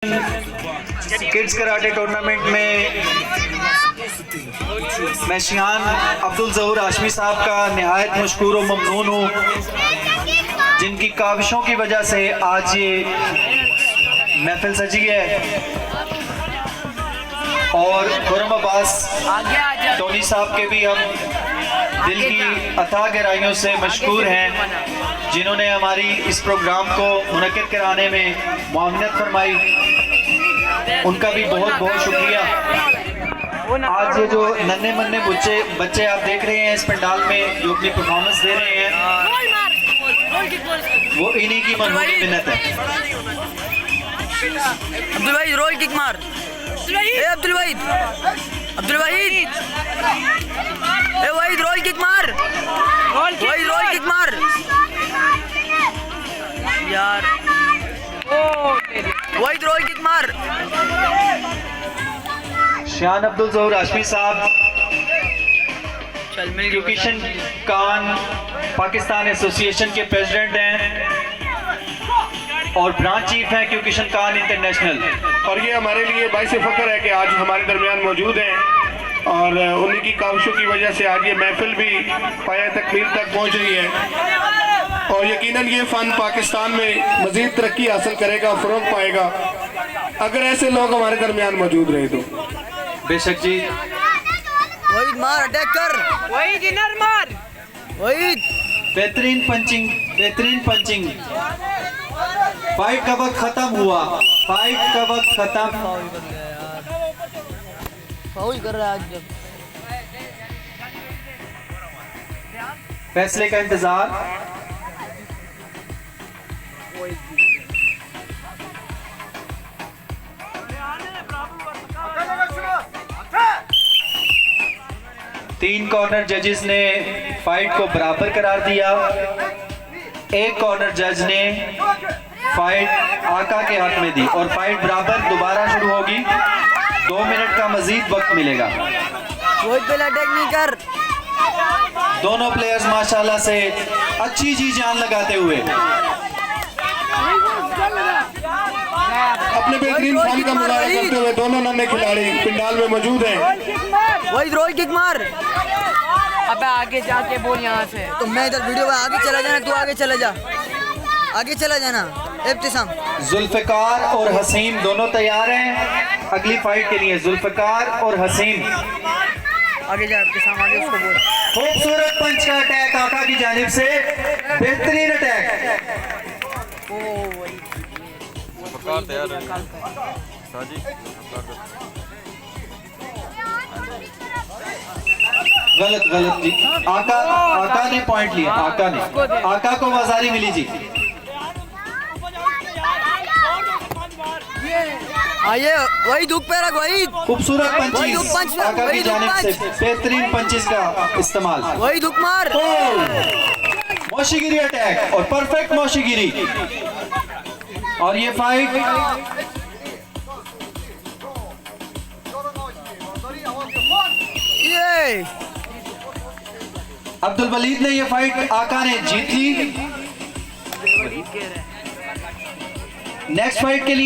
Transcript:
Kids karate tournament में मैं शियान अब्दुल ज़हूर हाशमी साहब का निहायत मशकूर और ममनून हूँ, जिनकी काविशों की वजह से आज ये महफिल सजी है। और खुर्रम अब्बास टोनी साहब के भी हम दिल की अथाह गहराइयों से मशकूर हैं, जिन्होंने हमारी इस प्रोग्राम को मुनक्किद कराने में मुआवनत फरमाई। उनका भी बहुत बहुत शुक्रिया। आज ये जो नन्हे मन्ने बच्चे आप देख रहे हैं इस पंडाल में जो अपनी परफॉर्मेंस दे रहे हैं, वो इन्हीं की मनहूनी मिन्नत है। अब्दुल वाहिद रोल किक मार। अब्दुल वाहिद वाहिद रोल किक मार। वाहिद रोल किक मार यार। वाहिद रोल किक मार। शियान अब्दुल ज़हूर हाशमी साहब क्यूकिशन कान पाकिस्तान एसोसिएशन के प्रेसिडेंट हैं और ब्रांच चीफ हैं क्यूकिशन कान इंटरनेशनल। और ये हमारे लिए बाइस फ़ख्र है कि आज हमारे दरमियान मौजूद हैं और उन्हीं की काविशों की वजह से आज ये महफिल भी पाया तकमील तक पहुंच रही है। और यकीनन ये फ़न पाकिस्तान में मज़ीद तरक्की हासिल करेगा, फ़रोग़ पाएगा अगर ऐसे लोग हमारे दरमियान मौजूद रहे तो। बेशक जी। वाहिद मार, अटैक कर। वाहिद इनर मार। वाहिद बेहतरीन पंचिंग। फाइट का वक्त खत्म हुआ। फाउल कर रहा है आज। जब फैसले का इंतजार। तीन कॉर्नर जजेस ने फाइट को बराबर करार दिया। एक कॉर्नर जज ने फाइट आका के हक में दी और फाइट बराबर दोबारा शुरू होगी। 2 मिनट का मजीद वक्त मिलेगा। कोई पहले अटैक नहीं कर। दोनों प्लेयर्स माशाल्लाह से अच्छी जी जान लगाते हुए अपने बेहतरीन फन का मुजाहरा करते हुए दोनों नन्हे खिलाड़ी पंडाल में मौजूद हैं। वाहिद रोल किक मार। अबे आगे जाके बोल यहाँ से। तो मैं इधर वीडियो में आगे चला जाना, तू आगे चला जा। आगे चला जाना। इब्तिसाम, जुल्फिकार और हसीम दोनों तैयार हैं अगली फाइट के लिए। जुल्फिकार और हसीम आगे जा। इब्तिसाम आगे उसको बोल। खूबसूरत पंच का अटैक आका की जानिब से, बेहतरीन अटैक। गलत जी। आका ने पॉइंट लिया। आका को वज़ारी मिली जी। आइए वही धूप पे रख। वही खूबसूरत पंचिंग आका की जानिब से, बेहतरीन पंचेस का इस्तेमाल। वही धूप मार। मौशिगिरी अटैक और परफेक्ट मौशिगिरी। और ये फाइट ये अब्दुल वलीद ने ये फाइट आका ने जीत ली। नेक्स्ट फाइट के लिए